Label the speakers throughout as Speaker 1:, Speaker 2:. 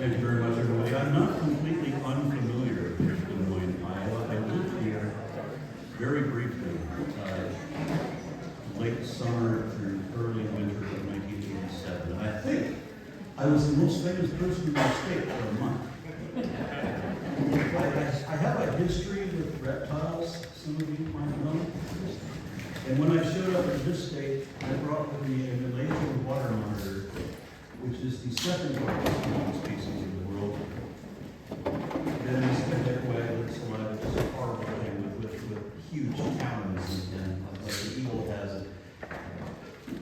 Speaker 1: Thank you very much, everybody. I'm not completely unfamiliar with Des Moines, Iowa. I lived here very briefly, late summer through early winter of 1987. And I think I was the most famous person in the state for a month. I have a history with reptiles, some of you might know. And when I showed up in this state, I brought with me a Malaysian water monitor, which is the second largest marine species in the world. Then this whale saliva is a horrible thing with huge talons and like the eagle has it.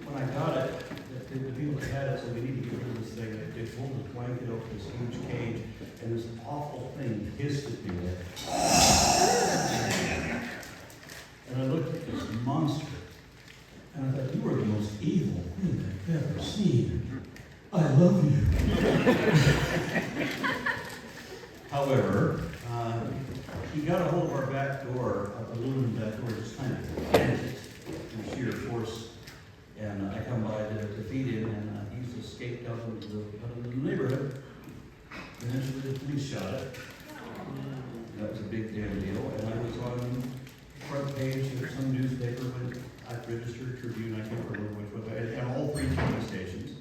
Speaker 1: When I got it, the people that had it said, we need to get rid of this thing. They pulled this blanket over this huge cage, and this awful thing hissed at me. And I looked at this monster, and I thought, you are the most evil thing I've ever seen. I love you. However, he got a hold of our back door, aluminum back door, just kind of bent it in sheer force. And I come by to feed him, and he's escaped out into the neighborhood. Eventually, the police shot it. That was a big damn deal. And I was on the front page of some newspaper when I registered Tribune, I can't remember which one, and all three TV stations.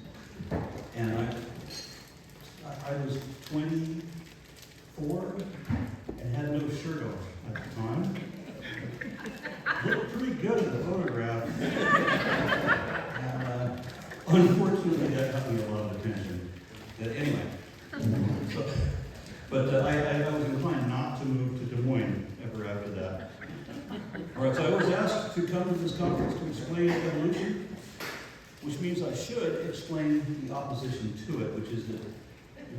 Speaker 1: And I was 24 and had no shirt on at the time. Looked pretty good in the photograph. And unfortunately, that got me a lot of attention. But anyway, I was inclined not to move to Des Moines ever after that. All right, so I was asked to come to this conference to explain evolution, which means I should explain the opposition to it, which is that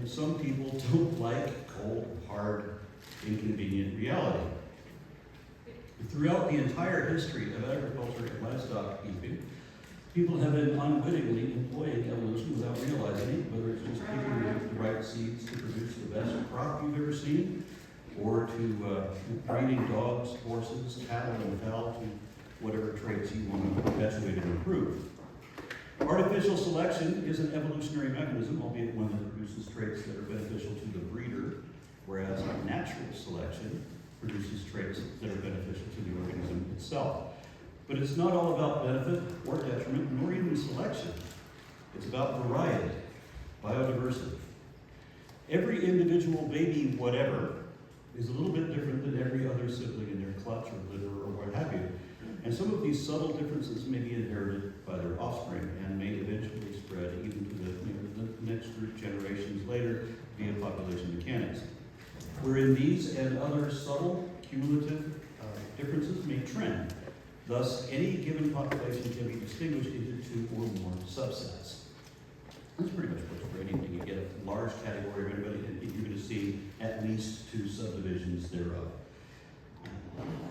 Speaker 1: some people don't like cold, hard, inconvenient reality. Throughout the entire history of agriculture and livestock keeping, people have been unwittingly employing evolution without realizing it, whether it's just picking the right seeds to produce the best crop you've ever seen, or to breeding dogs, horses, cattle, and fowl to whatever traits you want to perpetuate and improve. Artificial selection is an evolutionary mechanism, albeit one that produces traits that are beneficial to the breeder, whereas natural selection produces traits that are beneficial to the organism itself. But it's not all about benefit or detriment, nor even selection. It's about variety, biodiversity. Every individual baby whatever is a little bit different than every other sibling in their clutch or litter or what have you. And some of these subtle differences may be inherited by their offspring and may eventually spread even to the next group generations later via population mechanics. Wherein these and other subtle cumulative differences may trend. Thus, any given population can be distinguished into two or more subsets. That's pretty much what's for anything. You get a large category of everybody, and you're going to see at least two subdivisions thereof.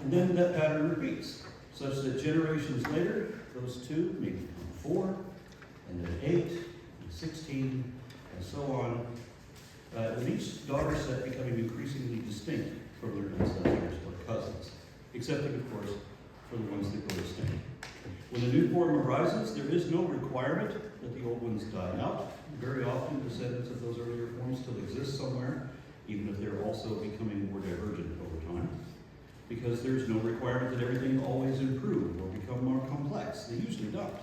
Speaker 1: And then that pattern repeats, such that generations later, those two may become 4, and then 8, and 16, and so on, with each daughter set becoming increasingly distinct from their ancestors or cousins, excepting, of course, for the ones that go extinct. When a new form arises, there is no requirement that the old ones die out. Very often, descendants of those earlier forms still exist somewhere, even if they're also becoming more divergent over time, because there's no requirement that everything always improve or become more complex. They usually don't.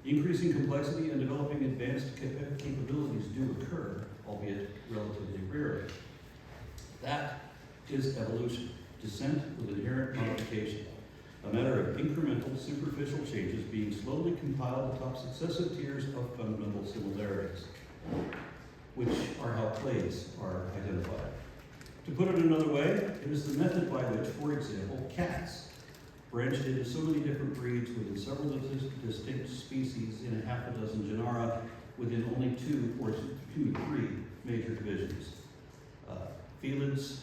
Speaker 1: Increasing complexity and developing advanced capabilities do occur, albeit relatively rarely. That is evolution, descent with inherent modification, a matter of incremental, superficial changes being slowly compiled atop successive tiers of fundamental similarities, which are how clades are identified. To put it another way, it is the method by which, for example, cats branched into so many different breeds within several distinct species in a half a dozen genera within only 2 or 3 major divisions. Felids,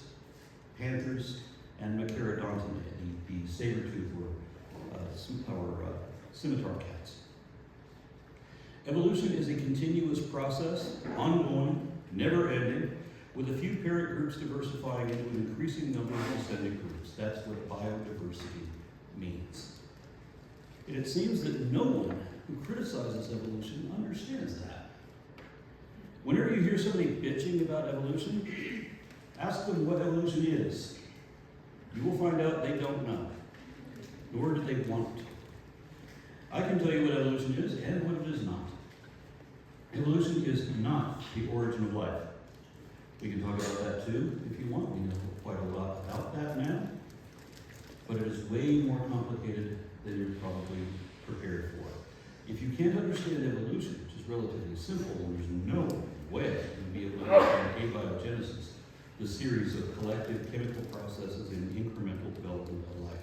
Speaker 1: panthers, and Machaerodontidae, the saber-toothed or scimitar cats. Evolution is a continuous process, ongoing, never-ending, with a few parent groups diversifying into an increasing number of descendant groups. That's what biodiversity means. And it seems that no one who criticizes evolution understands that. Whenever you hear somebody bitching about evolution, ask them what evolution is. You will find out they don't know, nor do they want to. I can tell you what evolution is and what it is not. Evolution is not the origin of life. We can talk about that too if you want. We know quite a lot about that now. But it is way more complicated than you're probably prepared for. If you can't understand evolution, which is relatively simple, and there's no way you'll be able to understand abiogenesis, the series of collective chemical processes in incremental development of life.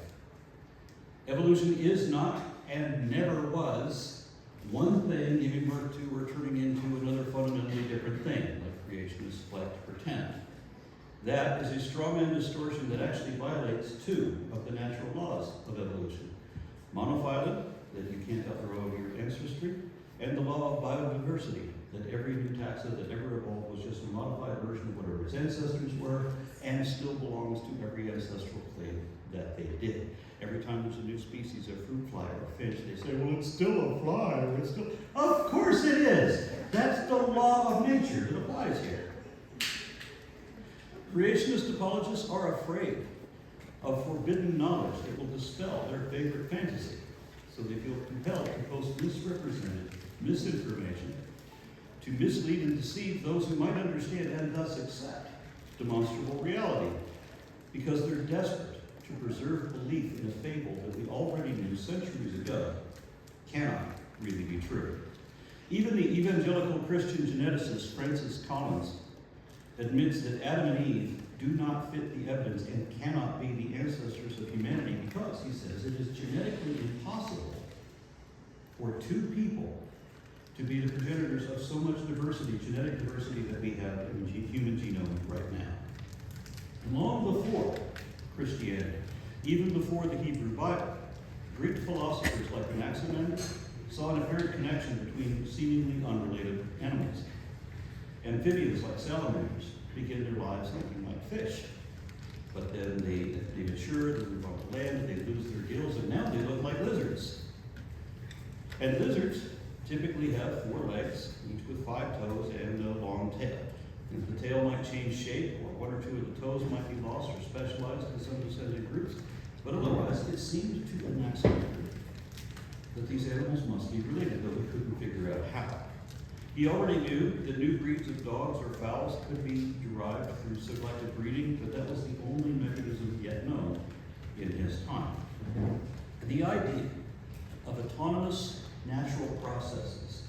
Speaker 1: Evolution is not and never was one thing giving birth to or turning into another fundamentally different thing, like creationists like to pretend. That is a straw man distortion that actually violates two of the natural laws of evolution. Monophyly, that you can't outgrow your ancestry, and the law of biodiversity, that every new taxa that ever evolved was just a modified version of whatever its ancestors were, and still belongs to every ancestral clade that they did. Every time there's a new species of fruit fly or fish, they say, well, it's still a fly, or it's still... Of course it is! That's the law of nature that applies here. Creationist apologists are afraid of forbidden knowledge that will dispel their favorite fantasy, so they feel compelled to post misrepresented misinformation to mislead and deceive those who might understand and thus accept demonstrable reality, because they're desperate to preserve belief in a fable that we already knew centuries ago cannot really be true. Even the evangelical Christian geneticist Francis Collins admits that Adam and Eve do not fit the evidence and cannot be the ancestors of humanity because, he says, it is genetically impossible for two people to be the progenitors of so much diversity, genetic diversity, that we have in the human genome right now. And long before Christianity, even before the Hebrew Bible, Greek philosophers like Anaximander saw an apparent connection between seemingly unrelated animals. Amphibians like salamanders begin their lives looking like fish. But then they mature, they move on to land, they lose their gills, and now they look like lizards. And lizards typically have 4 legs, each with 5 toes and a long tail. And the tail might change shape, or 1 or 2 of the toes might be lost or specialized in some descendant groups. But otherwise, it seemed to Anaximander that these animals must be related, though he couldn't figure out how. He already knew that new breeds of dogs or fowls could be derived through selective breeding, but that was the only mechanism yet known in his time. The idea of autonomous natural processes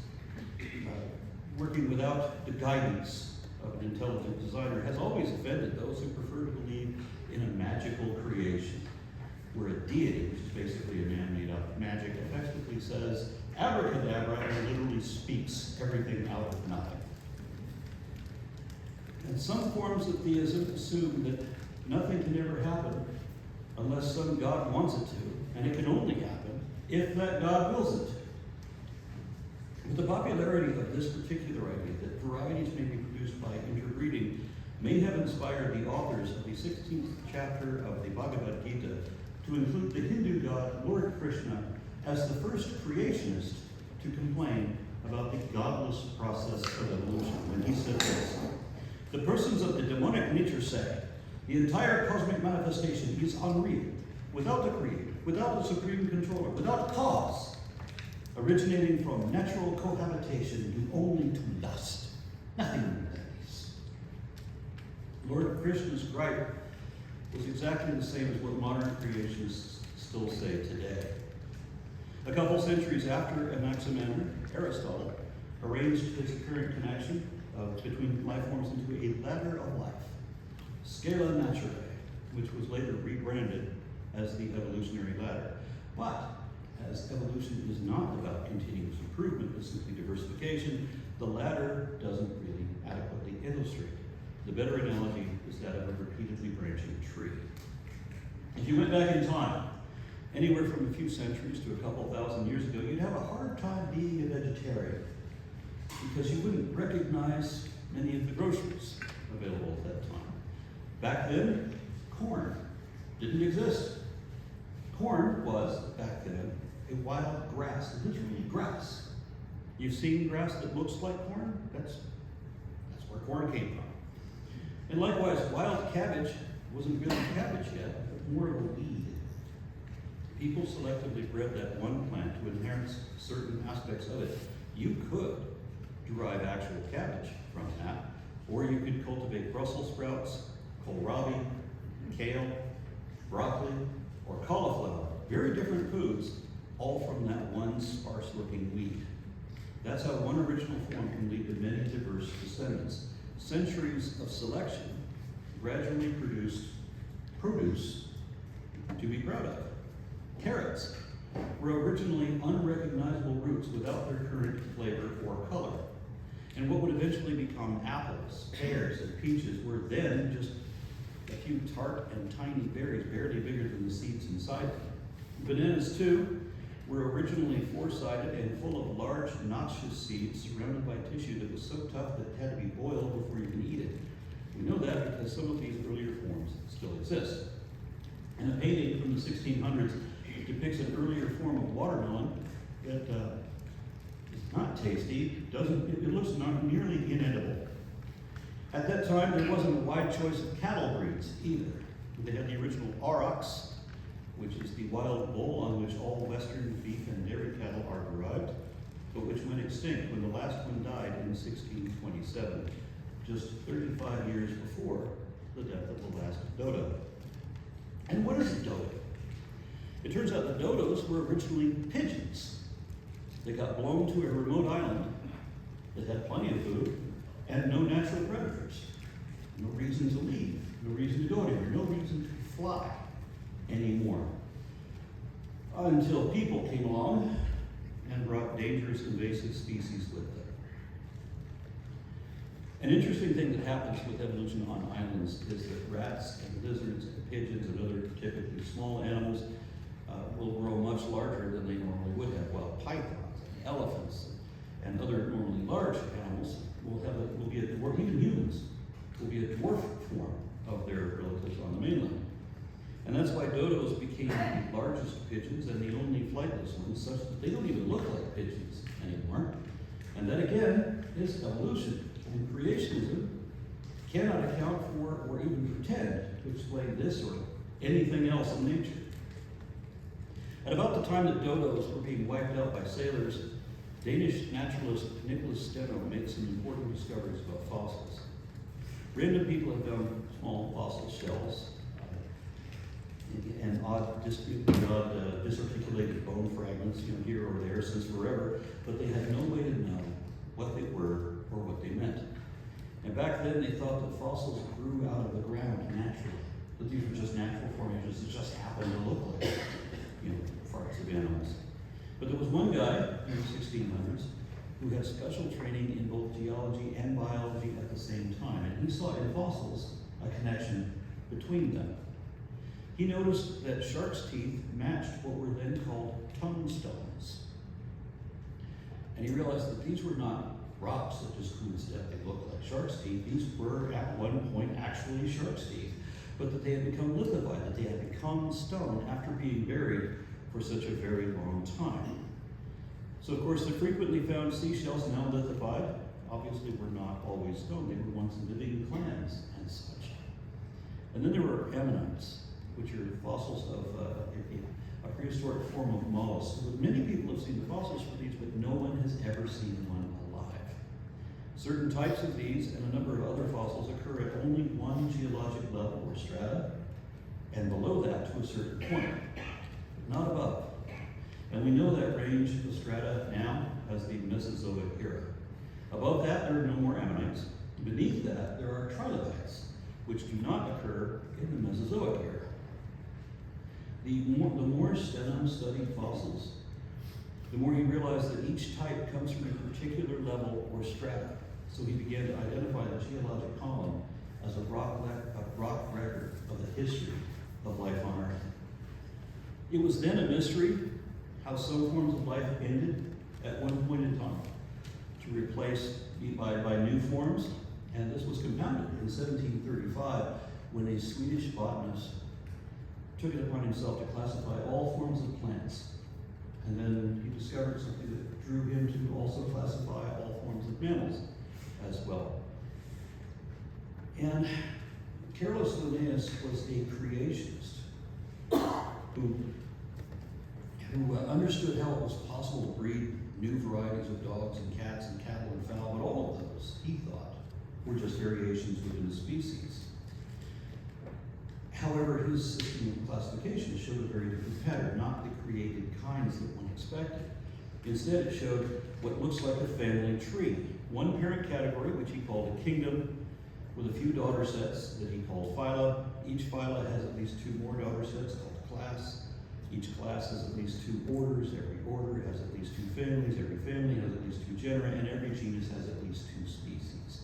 Speaker 1: working without the guidance of an intelligent designer has always offended those who prefer to believe in a magical creation, where a deity, which is basically a man made up magic, effectively says, abracadabra, and literally speaks everything out of nothing. And some forms of theism assume that nothing can ever happen unless some God wants it to, and it can only happen if that God wills it. But the popularity of this particular idea, that varieties may be produced by interbreeding, may have inspired the authors of the 16th chapter of the Bhagavad Gita to include the Hindu god Lord Krishna as the first creationist to complain about the godless process of evolution. When he said this, the persons of the demonic nature say, the entire cosmic manifestation is unreal, without a creator, without a supreme controller, without cause, originating from natural cohabitation due only to lust, nothing more than this. Lord Krishna's gripe was exactly the same as what modern creationists still say today. A couple centuries after Anaximander, Aristotle arranged his apparent connection between life forms into a ladder of life, Scala Naturae, which was later rebranded as the evolutionary ladder. But as evolution is not about continuous improvement, but simply diversification, the ladder doesn't really adequately illustrate it. The better analogy is that of a repeatedly branching tree. If you went back in time, anywhere from a few centuries to a couple thousand years ago, you'd have a hard time being a vegetarian because you wouldn't recognize many of the groceries available at that time. Back then, corn didn't exist. Corn was, back then, a wild grass, literally grass. You've seen grass that looks like corn? That's corn came from. And likewise, wild cabbage wasn't really cabbage yet, but more of a weed. People selectively bred that one plant to enhance certain aspects of it. You could derive actual cabbage from that, or you could cultivate Brussels sprouts, kohlrabi, kale, broccoli, or cauliflower. Very different foods, all from that one sparse-looking weed. That's how one original form can lead to many diverse descendants. Centuries of selection gradually produced produce to be proud of. Carrots were originally unrecognizable roots without their current flavor or color. And what would eventually become apples, pears, and peaches were then just a few tart and tiny berries, barely bigger than the seeds inside them. Bananas, too, were originally four-sided and full of large, noxious seeds surrounded by tissue that was so tough that it had to be boiled before you can eat it. We know that because some of these earlier forms still exist. And a painting from the 1600s depicts an earlier form of watermelon that is not tasty, it looks not nearly inedible. At that time, there wasn't a wide choice of cattle breeds either. They had the original aurochs, which is the wild bull on which all western beef and dairy cattle are derived, but which went extinct when the last one died in 1627, just 35 years before the death of the last dodo. And what is a dodo? It turns out the dodos were originally pigeons. They got blown to a remote island that had plenty of food and no natural predators. No reason to leave, no reason to go anywhere, no reason to fly anymore. Until people came along and brought dangerous invasive species with them. An interesting thing that happens with evolution on islands is that rats and lizards and pigeons and other typically small animals will grow much larger than they normally would have, while pythons and elephants and other normally large animals will be a dwarf, even humans will be a dwarf form of their relatives on the mainland. And that's why dodos became the largest pigeons and the only flightless ones, such that they don't even look like pigeons anymore. And that again is evolution. And creationism cannot account for or even pretend to explain this or anything else in nature. At about the time that dodos were being wiped out by sailors, Danish naturalist Nicholas Steno made some important discoveries about fossils. Random people have found small fossil shells and odd disarticulated bone fragments, here or there since forever, but they had no way to know what they were or what they meant. And back then they thought that fossils grew out of the ground naturally, that these were just natural formations that just happened to look like, parts of animals. But there was one guy in the 1600s who had special training in both geology and biology at the same time, and he saw in fossils a connection between them. He noticed that shark's teeth matched what were then called tongue stones. And he realized that these were not rocks that just coincidentally looked like shark's teeth. These were at one point actually shark's teeth, but that they had become lithified, that they had become stone after being buried for such a very long time. So of course the frequently found seashells now lithified obviously were not always stone. They were once living clams and such. And then there were ammonites, which are fossils of a prehistoric form of mollusk. Many people have seen the fossils for these, but no one has ever seen one alive. Certain types of these and a number of other fossils occur at only one geologic level or strata, and below that to a certain point, but not above. And we know that range of strata now as the Mesozoic era. Above that, there are no more ammonites. Beneath that, there are trilobites, which do not occur in the Mesozoic era. The more Steno studied fossils, the more he realized that each type comes from a particular level or strata. So he began to identify the geologic column as a rock record of the history of life on Earth. It was then a mystery how some forms of life ended at one point in time to replace by new forms, and this was compounded in 1735 when a Swedish botanist took it upon himself to classify all forms of plants. And then he discovered something that drew him to also classify all forms of mammals as well. And Carolus Linnaeus was a creationist who understood how it was possible to breed new varieties of dogs and cats and cattle and fowl, but all of those, he thought, were just variations within the species. However, his system of classification showed a very different pattern, not the created kinds that one expected. Instead, it showed what looks like a family tree. One parent category, which he called a kingdom, with a few daughter sets that he called phyla. Each phyla has at least 2 more daughter sets called class. Each class has at least 2 orders. Every order has at least 2 families. Every family has at least 2 genera, and every genus has at least 2 species.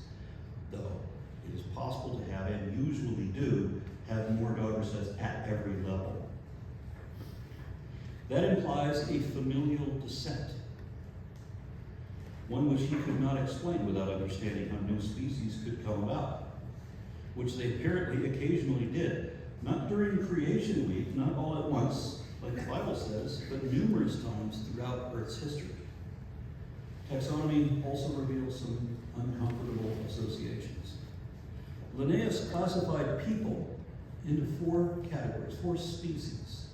Speaker 1: Though it is possible to have, and usually do, have more daughter sets at every level. That implies a familial descent, one which he could not explain without understanding how new species could come about, which they apparently occasionally did, not during creation week, not all at once, like the Bible says, but numerous times throughout Earth's history. Taxonomy also reveals some uncomfortable associations. Linnaeus classified people into 4 categories, 4 species.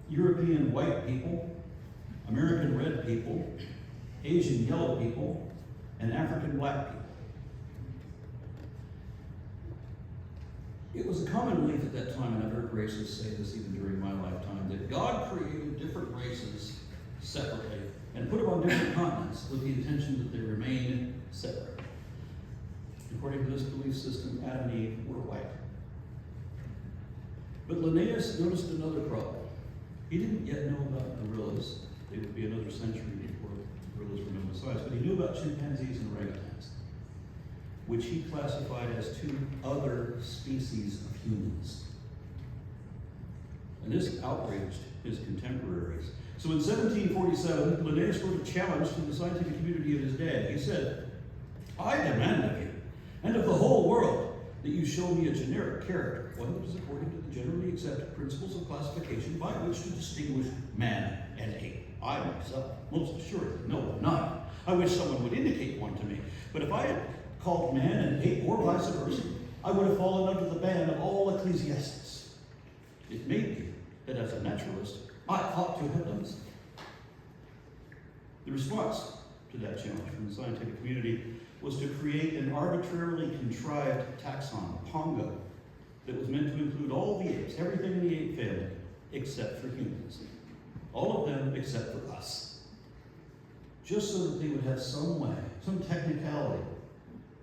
Speaker 1: European white people, American red people, Asian yellow people, and African black people. It was a common belief at that time, and I've heard racists say this even during my lifetime, that God created different races separately and put them on different continents with the intention that they remain separate. According to this belief system, Adam and Eve were white. But Linnaeus noticed another problem. He didn't yet know about gorillas. It would be another century before gorillas were known as size, but he knew about chimpanzees and orangutans, which he classified as 2 other species of humans. And this outraged his contemporaries. So in 1747, Linnaeus wrote a challenge to the scientific community of his day. He said, "I demand of you, and of the whole world, that you show me a generic character, one that is according to the generally accepted principles of classification by which to distinguish man and ape. I myself, most assuredly, know of none. I wish someone would indicate one to me. But if I had called man and ape, or vice versa, I would have fallen under the ban of all ecclesiastics. It may be that as a naturalist, I ought to have done so." The response to that challenge from the scientific community was to create an arbitrarily contrived taxon, Pongo, that was meant to include all the apes, everything in the ape family, except for humans. All of them except for us. Just so that they would have some way, some technicality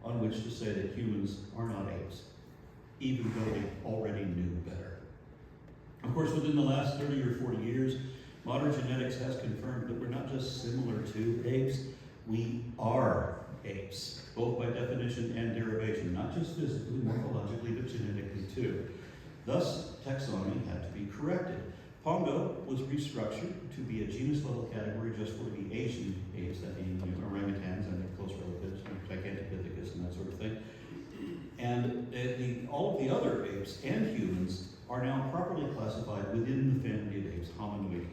Speaker 1: on which to say that humans are not apes, even though they already knew better. Of course, within the last 30 or 40 years, modern genetics has confirmed that we're not just similar to apes, we are apes, both by definition and derivation, not just physically, morphologically, but genetically too. Thus, taxonomy had to be corrected. Pongo was restructured to be a genus-level category just for the Asian apes, that being orangutans and their close relatives, Gigantopithecus and that sort of thing. And all of the other apes and humans are now properly classified within the family of apes, Hominoidea.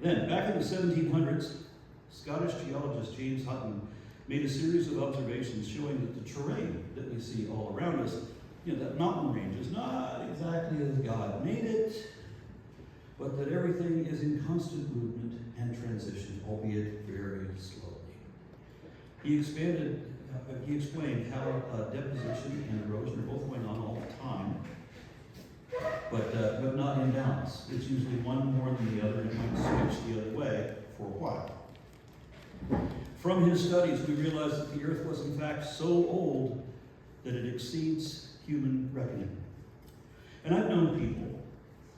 Speaker 1: Then, back in the 1700s, Scottish geologist James Hutton made a series of observations showing that the terrain that we see all around us, that mountain range is not exactly as God made it, but that everything is in constant movement and transition, albeit very slowly. He explained how deposition and erosion are both going on all the time, but not in balance. It's usually one more than the other, and it might switch the other way for a while. From his studies, we realized that the Earth was in fact so old that it exceeds human reckoning. And I've known people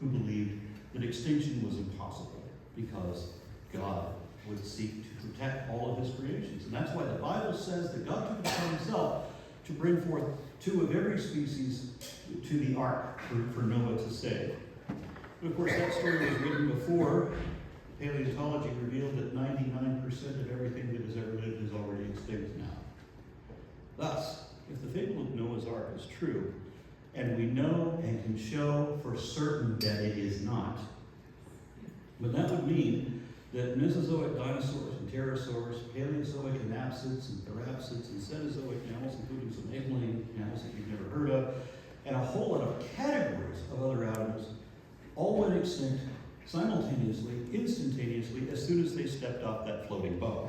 Speaker 1: who believed that extinction was impossible because God would seek to protect all of his creations. And that's why the Bible says that God took it upon himself to bring forth 2 of every species to the ark for Noah to save. But of course, that story was written before paleontology revealed that 99% of everything that has ever lived is already extinct now. Thus, if the fable of Noah's Ark is true, and we know and can show for certain that it is not, but that would mean that Mesozoic dinosaurs and pterosaurs, Paleozoic anapsids and therapsids, and Cenozoic mammals, including some egg-laying mammals that you've never heard of, and a whole lot of categories of other animals, all went extinct simultaneously, instantaneously, as soon as they stepped off that floating boat,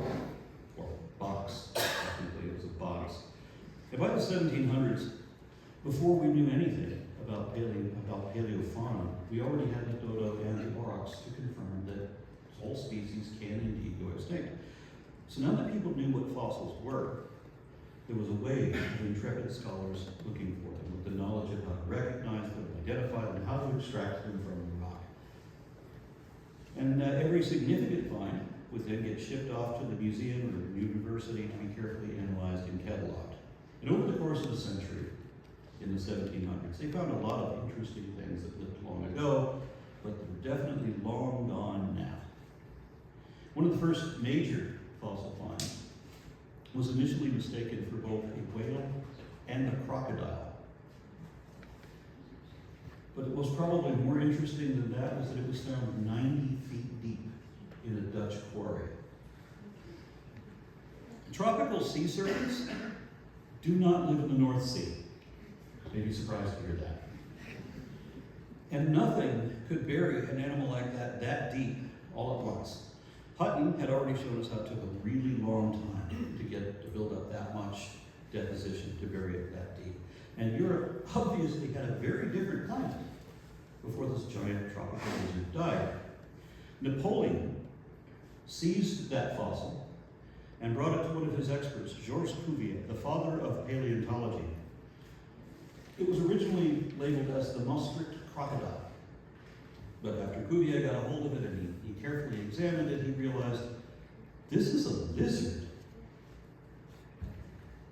Speaker 1: or box. Technically, it was a box. And by the 1700s, before we knew anything about paleofauna, we already had the dodo and the aurochs to confirm that whole species can indeed go extinct. So now that people knew what fossils were, there was a wave of intrepid scholars looking for them, with the knowledge of how to recognize them, identify them, how to extract them from the rock. And every significant find would then get shipped off to the museum or the university to be carefully analyzed and cataloged. And over the course of a century, in the 1700s, they found a lot of interesting things that lived long ago, but they're definitely long gone now. One of the first major fossil finds was initially mistaken for both a whale and a crocodile. But what was probably more interesting than that was that it was found 90 feet deep in a Dutch quarry. Tropical sea serpents do not live in the North Sea. You may be surprised to hear that. And nothing could bury an animal like that deep all at once. Hutton had already shown us how it took a really long time to build up that much deposition to bury it that deep. And Europe obviously had a very different climate before this giant tropical lizard died. Napoleon seized that fossil and brought it to one of his experts, Georges Cuvier, the father of paleontology. It was originally labeled as the Maastricht crocodile. But after Cuvier got a hold of it and he carefully examined it, he realized this is a lizard.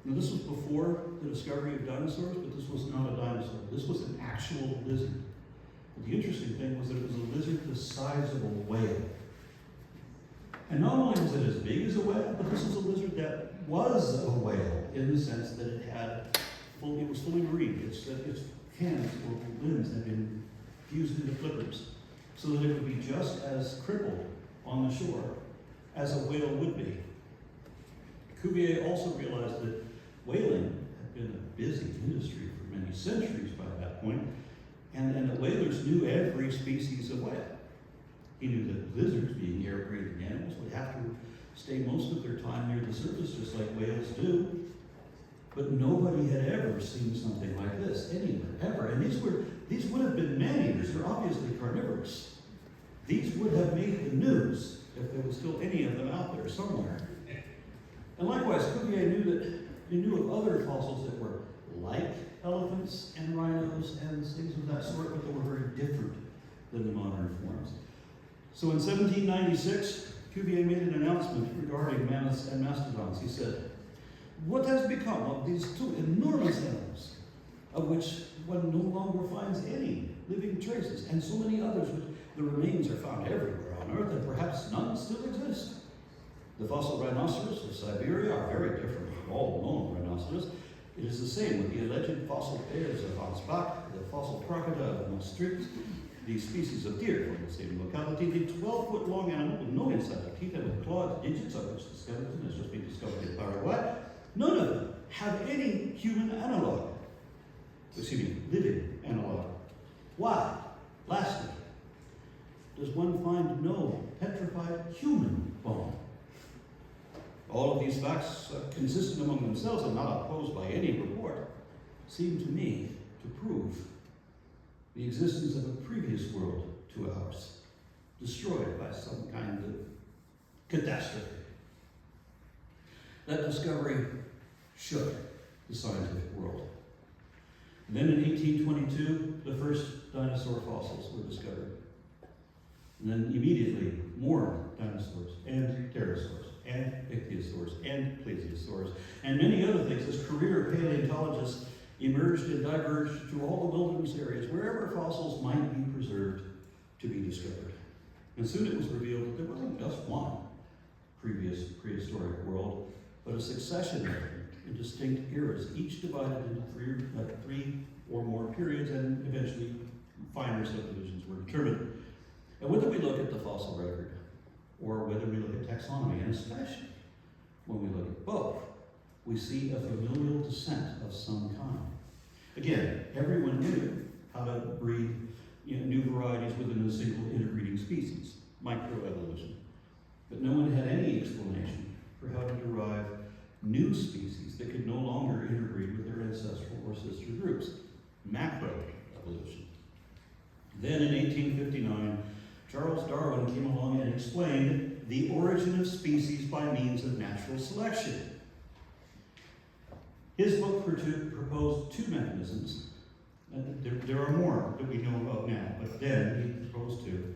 Speaker 1: Now, this was before the discovery of dinosaurs, but this was not a dinosaur. This was an actual lizard. But the interesting thing was that it was a lizard the size of a whale. And not only was it as big as a whale, but this was a lizard that was a whale in the sense that it was fully marine. Its hands or limbs had been fused into flippers, so that it would be just as crippled on the shore as a whale would be. Cuvier also realized that whaling had been a busy industry for many centuries by that point, and that whalers knew every species of whale. He knew that lizards, being air-breathing animals, would have to stay most of their time near the surface, just like whales do. But nobody had ever seen something like this anywhere, ever. And these would have been man-eaters. They're obviously carnivorous. These would have made the news if there was still any of them out there somewhere. And likewise, Cuvier knew of other fossils that were like elephants and rhinos and things of that sort, but they were very different than the modern forms. So in 1796, Cuvier made an announcement regarding mammoths and mastodons. He said, "What has become of these two enormous animals, of which one no longer finds any living traces, and so many others which the remains are found everywhere on Earth, and perhaps none still exist? The fossil rhinoceros of Siberia are very different from all known rhinoceros. It is the same with the alleged fossil bears of Ansbach, the fossil crocodile of Maastricht, the species of deer from the same locality, the 12-foot-long animal with no inside teeth and with clawed digits, of which the skeleton has just been discovered in Paraguay. None of them have any human analog. Living analog. Why? Lastly, does one find no petrified human bone? All of these facts, consistent among themselves and not opposed by any report, seem to me to prove the existence of a previous world to ours, destroyed by some kind of catastrophe." That discovery shook the scientific world. And then in 1822, the first dinosaur fossils were discovered. And then immediately, more dinosaurs and pterosaurs and ichthyosaurs and plesiosaurs and many other things as career paleontologists emerged and diverged through all the wilderness areas, wherever fossils might be preserved to be discovered. And soon it was revealed that there wasn't just one previous prehistoric world, but a succession of them in distinct eras, each divided into three or more periods, and eventually finer subdivisions were determined. And whether we look at the fossil record or whether we look at taxonomy, and especially when we look at both, we see a familial descent of some kind. Again, everyone knew how to breed new varieties within a single interbreeding species, microevolution. But no one had any explanation for how to derive new species that could no longer interbreed with their ancestral or sister groups, macroevolution. Then in 1859, Charles Darwin came along and explained the origin of species by means of natural selection. His book proposed two mechanisms. There are more that we know about now, but then he proposed two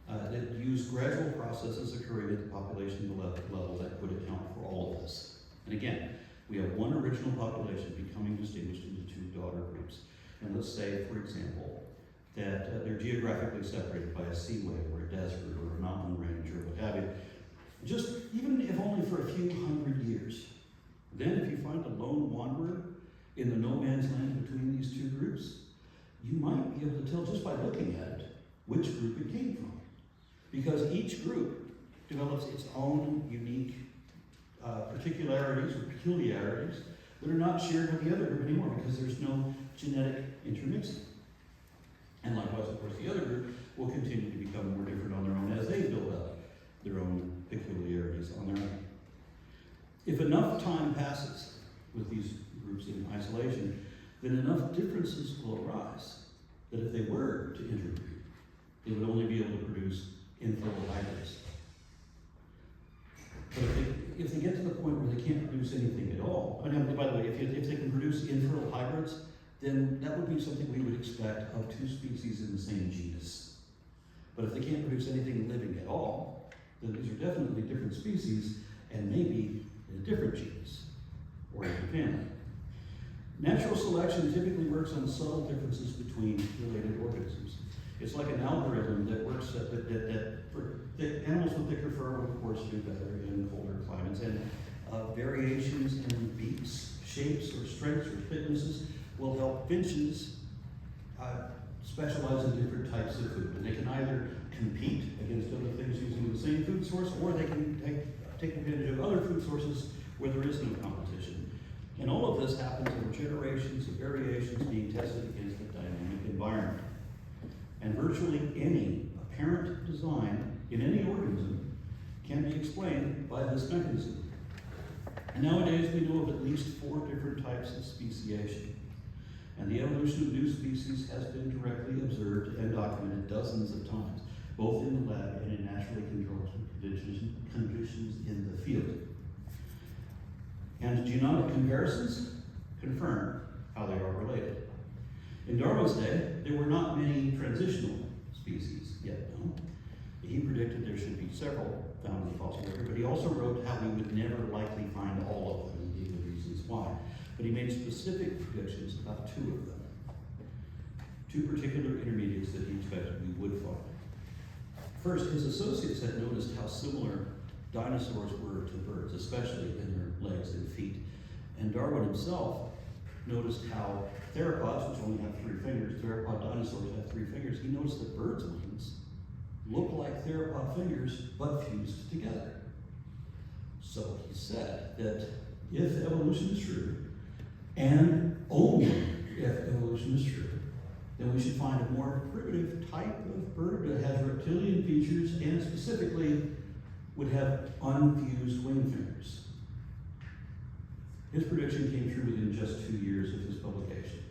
Speaker 1: that used gradual processes occurring at the population level that could account for all of this. And again, we have one original population becoming distinguished into two daughter groups. And let's say, for example, that they're geographically separated by a seaway or a desert or a mountain range or what have you. Just even if only for a few hundred years. Then if you find a lone wanderer in the no man's land between these two groups, you might be able to tell just by looking at it which group it came from. Because each group develops its own unique particularities or peculiarities that are not shared with the other group anymore because there's no genetic intermixing. And likewise, of course, the other group will continue to become more different on their own as they build up their own peculiarities on their own. If enough time passes with these groups in isolation, then enough differences will arise that if they were to interbreed, they would only be able to produce infertile hybrids. But if they get to the point where they can't produce anything at all, and by the way, if they can produce infertile hybrids, then that would be something we would expect of two species in the same genus. But if they can't produce anything living at all, then these are definitely different species and maybe in a different genus or a different family. Natural selection typically works on subtle differences between related organisms. It's like an algorithm that works that for animals with thicker fur will of course do better in colder climates, and variations in beaks, shapes, or strengths or thicknesses will help finches specialize in different types of food. And they can either compete against other things using the same food source, or they can take advantage of other food sources where there is no competition. And all of this happens over generations of variations being tested against a dynamic environment. And virtually any apparent design in any organism can be explained by this mechanism. And nowadays we know of at least 4 different types of speciation. And the evolution of new species has been directly observed and documented dozens of times, both in the lab and in naturally controlled conditions in the field. And genomic comparisons confirm how they are related. In Darwin's day, there were not many transitional species yet known. He predicted there should be several found in the fossil record, but he also wrote how we would never likely find all of them and gave the reasons why. But he made specific predictions about 2 of them. 2 particular intermediates that he expected we would find. First, his associates had noticed how similar dinosaurs were to birds, especially in their legs and feet. And Darwin himself noticed how theropods, which only have 3 fingers, theropod dinosaurs have 3 fingers, he noticed that birds' wings look like theropod fingers, but fused together. So he said that if evolution is true, and only if evolution is true, then we should find a more primitive type of bird that has reptilian features and specifically would have unfused wing fingers. His prediction came true within just 2 years of his publication.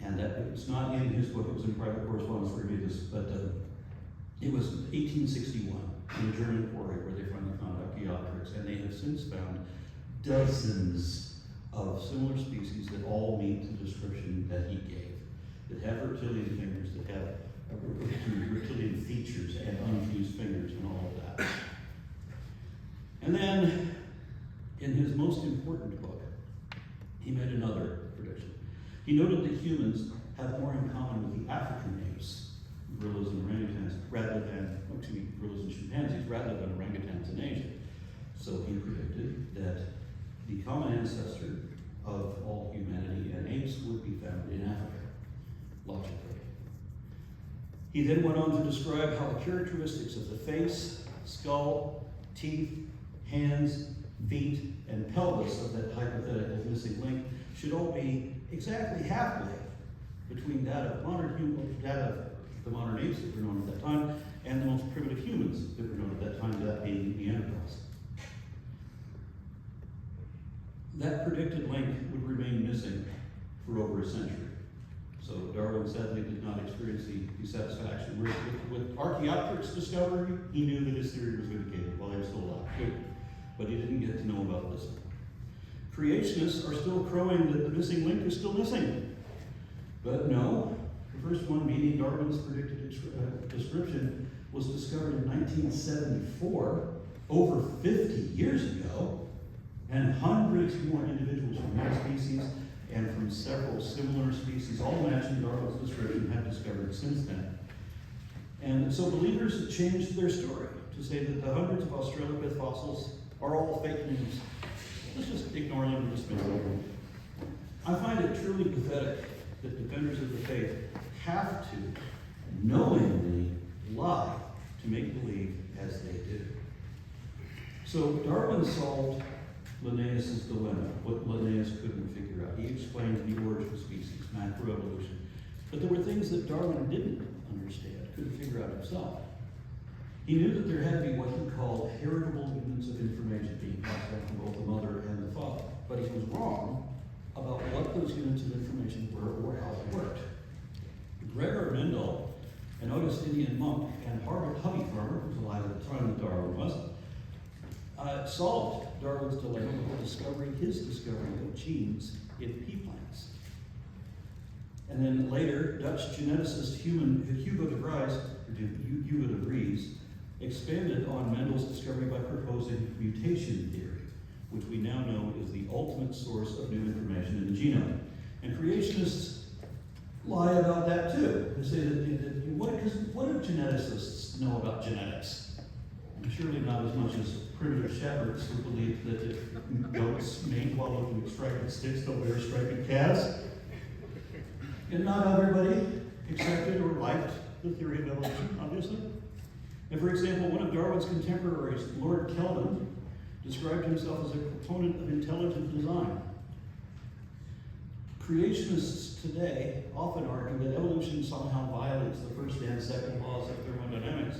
Speaker 1: And that it's not in his book, it was in private correspondence where he made this, but it was 1861 in a German quarry where they finally found Archaeopteryx, and they have since found dozens of similar species that all meet the description that he gave, that have reptilian fingers, that have reptilian features and unfused fingers and all of that. And then, in his most important book, he made another prediction. He noted that humans have more in common with the African apes, gorillas and orangutans, gorillas and chimpanzees, rather than orangutans in Asia. So he predicted that the common ancestor of all humanity and apes would be found in Africa, logically. He then went on to describe how the characteristics of the face, skull, teeth, hands, feet, and pelvis of that hypothetical missing link should all be exactly halfway between that of the modern apes that were known at that time and the most primitive humans that were known at that time, that being Neanderthals. That predicted link would remain missing for over a century. So Darwin sadly did not experience the satisfaction. With Archaeopteryx discovery, he knew that his theory was vindicated while he was still alive. Good. But he didn't get to know about this one. Creationists are still crowing that the missing link is still missing. But no, the first one, meeting Darwin's predicted description, was discovered in 1974, over 50 years ago, and hundreds more individuals from that species and from several similar species, all matching Darwin's description, have discovered since then. And so believers changed their story to say that the hundreds of Australopith fossils are all fake news. Let's just ignore them and dismiss them. I find it truly pathetic that defenders of the faith have to knowingly lie to make believe as they do. So Darwin solved Linnaeus' dilemma, what Linnaeus couldn't figure out. He explained the origin of species, macroevolution. But there were things that Darwin didn't understand, couldn't figure out himself. He knew that there had to be what he called heritable units of information being passed down from both the mother and the father. But he was wrong about what those units of information were or how they worked. Gregor Mendel, an Augustinian monk and Harvard hobby farmer, who was alive at the time that Darwin was, solved Darwin's dilemma by his discovery of genes in pea plants. And then later, Dutch geneticist Hugo de Vries expanded on Mendel's discovery by proposing mutation theory, which we now know is the ultimate source of new information in the genome. And creationists lie about that too. They say that what do geneticists know about genetics? Surely not as much as primitive shepherds who believed that if goats mate while looking at striped sticks, they'll bear striped calves. And not everybody accepted or liked the theory of evolution, obviously. And for example, one of Darwin's contemporaries, Lord Kelvin, described himself as a proponent of intelligent design. Creationists today often argue that evolution somehow violates the first and second laws of thermodynamics.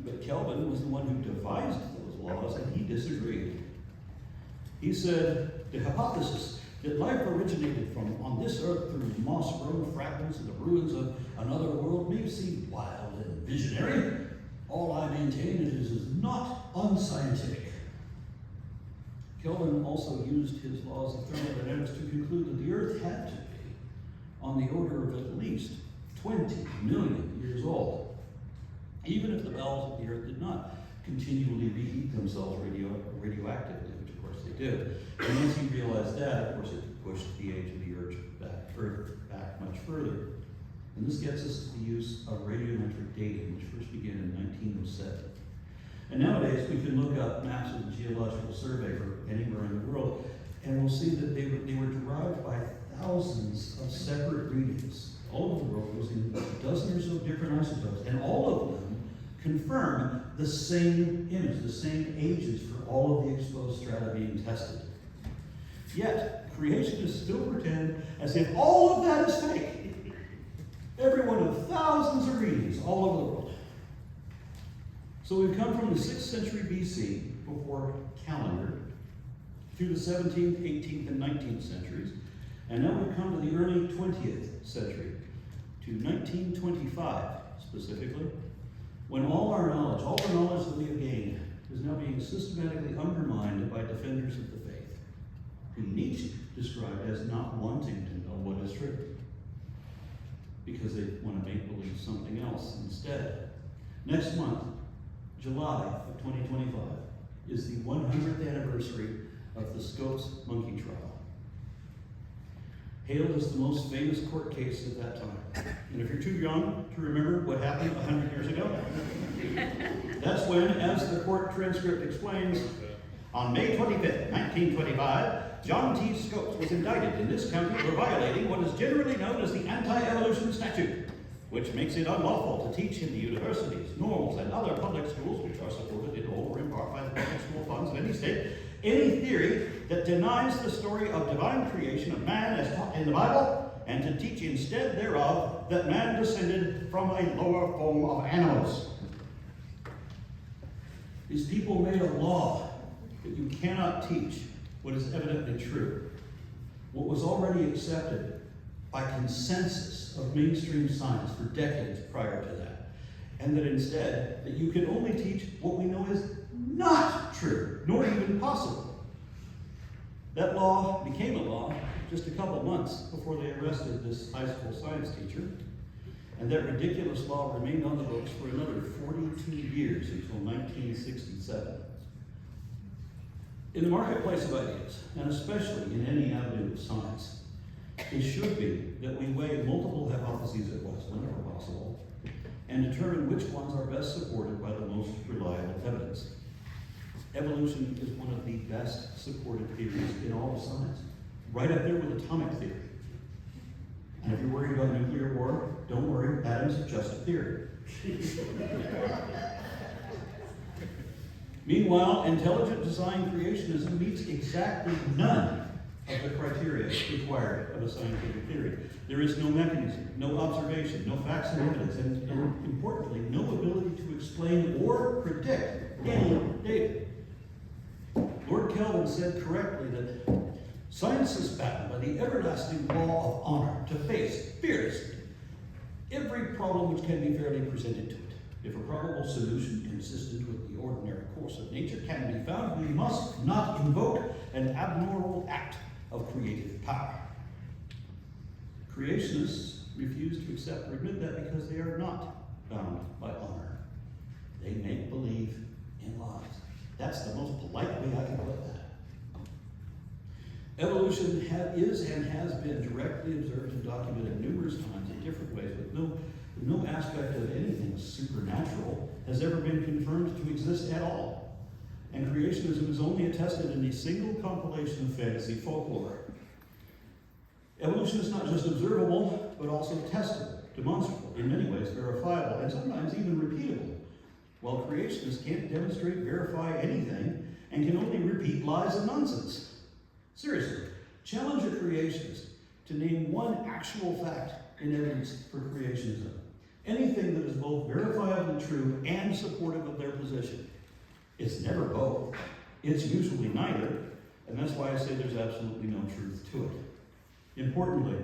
Speaker 1: But Kelvin was the one who devised those laws, and he disagreed. He said, the hypothesis that life originated from on this earth through moss-grown fragments in the ruins of another world may seem wild and visionary. All I maintain is not unscientific. Kelvin also used his laws of thermodynamics to conclude that the earth had to be on the order of at least 20 million years old, even if the bowels of the earth did not continually reheat themselves radioactively, which of course they did. And once he realized that, of course, it pushed the age of the earth back much further. And this gets us to the use of radiometric dating, which first began in 1907. And nowadays, we can look up maps of the Geological Survey for anywhere in the world, and we'll see that they were derived by thousands of separate readings all over the world using dozens of different isotopes, and all of them confirm the same image, the same ages for all of the exposed strata being tested. Yet, creationists still pretend as if all of that is fake. Every one of thousands of readings all over the world. So we've come from the 6th century BC, before calendar, through the 17th, 18th, and 19th centuries, and now we've come to the early 20th century, to 1925 specifically, when all the knowledge that we have gained is now being systematically undermined by defenders of the faith, who Nietzsche described as not wanting to know what is true, because they want to make believe something else instead. Next month, July of 2025, is the 100th anniversary of the Scopes monkey trial. Hailed as the most famous court case at that time. And if you're too young to remember what happened 100 years ago, that's when, as the court transcript explains, on May 25th, 1925, John T. Scopes was indicted in this county for violating what is generally known as the anti-evolution statute. which makes it unlawful to teach in the universities, normals, and other public schools, which are supported in whole or in part by the public school funds of any state, any theory that denies the story of divine creation of man as taught in the Bible, and to teach instead thereof that man descended from a lower form of animals. These people made a law that you cannot teach what is evidently true, what was already accepted by consensus of mainstream science for decades prior to that, and that instead, that you can only teach what we know is not true, nor even possible. That law became a law just a couple months before they arrested this high school science teacher, and that ridiculous law remained on the books for another 42 years until 1967. In the marketplace of ideas, and especially in any avenue of science, it should be that we weigh multiple hypotheses at once, whenever possible, and determine which ones are best supported by the most reliable evidence. Evolution is one of the best supported theories in all of science, right up there with atomic theory. And if you're worried about nuclear war, don't worry, atoms are just a theory. Meanwhile, intelligent design creationism meets exactly none of the criteria required of a scientific theory. There is no mechanism, no observation, no facts and evidence, and importantly, no ability to explain or predict any data. Lord Kelvin said correctly that science is bound by the everlasting law of honor to face fearlessly every problem which can be fairly presented to it. If a probable solution consistent with the ordinary course of nature can be found, we must not invoke an abnormal act of creative power. Creationists refuse to accept or admit that because they are not bound by honor. They make believe in lies. That's the most polite way I can put that. Evolution is and has been directly observed and documented numerous times in different ways, but no aspect of anything supernatural has ever been confirmed to exist at all. And creationism is only attested in a single compilation of fantasy folklore. Evolution is not just observable, but also testable, demonstrable, in many ways verifiable, and sometimes even repeatable. While creationists can't demonstrate, verify anything, and can only repeat lies and nonsense. Seriously, challenge a creationist to name one actual fact in evidence for creationism. Anything that is both verifiably true and supportive of their position. It's never both. It's usually neither, and that's why I say there's absolutely no truth to it. Importantly,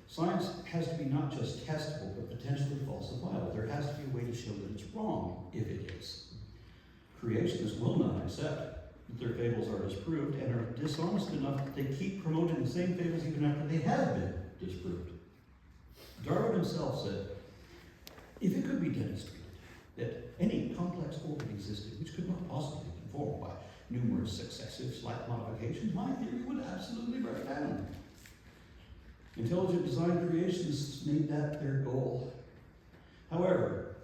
Speaker 1: science has to be not just testable, but potentially falsifiable. There has to be a way to show that it's wrong if it is. Creationists will not accept that their fables are disproved and are dishonest enough that they keep promoting the same fables even after they have been disproved. Darwin himself said, if it could be demonstrated that any complex organ existed which could not possibly be formed by numerous successive slight modifications, my theory would absolutely break down. Intelligent design creationists made that their goal. However,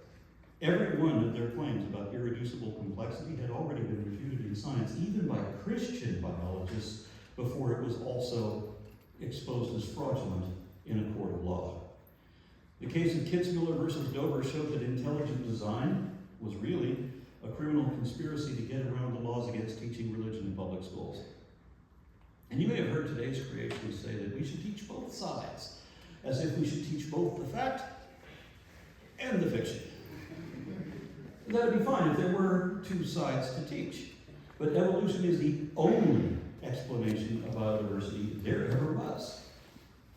Speaker 1: every one of their claims about irreducible complexity had already been refuted in science, even by Christian biologists, before it was also exposed as fraudulent in a court of law. The case of Kitzmiller versus Dover showed that intelligent design was really a criminal conspiracy to get around the laws against teaching religion in public schools. And you may have heard today's creationists say that we should teach both sides, as if we should teach both the fact and the fiction. That would be fine if there were two sides to teach. But evolution is the only explanation of biodiversity there ever was.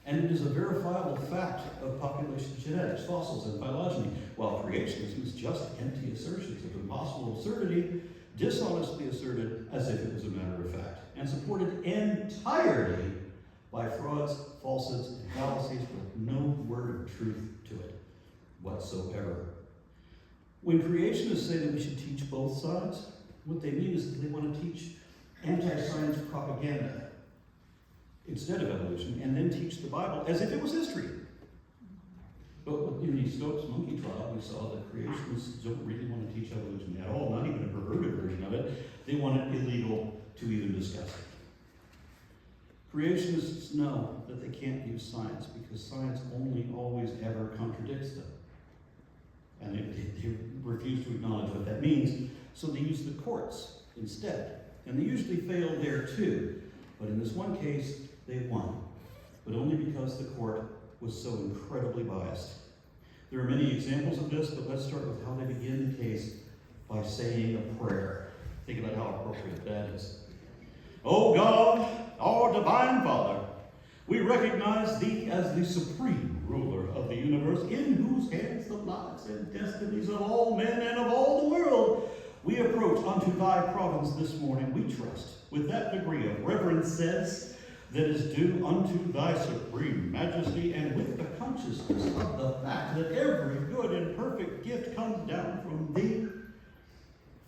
Speaker 1: And it is a verifiable fact of population genetics, fossils, and phylogeny, while creationism is just empty assertions of impossible absurdity, dishonestly asserted as if it was a matter of fact, and supported entirely by frauds, falsehoods, and fallacies with no word of truth to it whatsoever. When creationists say that we should teach both sides, what they mean is that they want to teach anti-science propaganda instead of evolution, and then teach the Bible as if it was history. But in the Stokes monkey trial, we saw that creationists don't really want to teach evolution at all, not even a perverted version of it. They want it illegal to even discuss it. Creationists know that they can't use science because science only always ever contradicts them. And they refuse to acknowledge what that means, so they use the courts instead. And they usually fail there too. But in this one case, they won. But only because the court was so incredibly biased. There are many examples of this, but let's start with how they begin the case by saying a prayer. Think about how appropriate that is. O God, our divine Father, we recognize thee as the supreme ruler of the universe, in whose hands the lives and destinies of all men and of all the world. We approach unto thy province this morning, we trust, with that degree of reverence that is due unto thy supreme majesty, and with the consciousness of the fact that every good and perfect gift comes down from thee,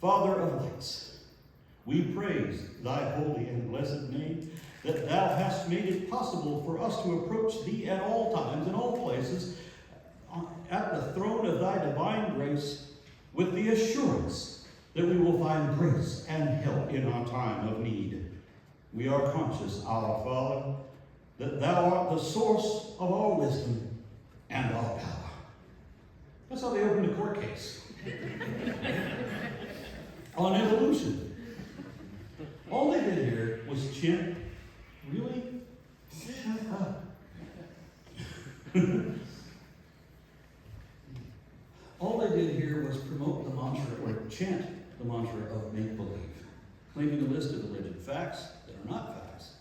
Speaker 1: Father of lights. We praise thy holy and blessed name, that thou hast made it possible for us to approach thee at all times and all places at the throne of thy divine grace, with the assurance that we will find grace and help in our time of need. We are conscious, our Father, that thou art the source of our wisdom and our power. That's how they opened the court case. On evolution. All they did here was chant, really? Shut up. All they did here was promote the mantra, or chant the mantra of make-believe, claiming a list of alleged facts that are not facts.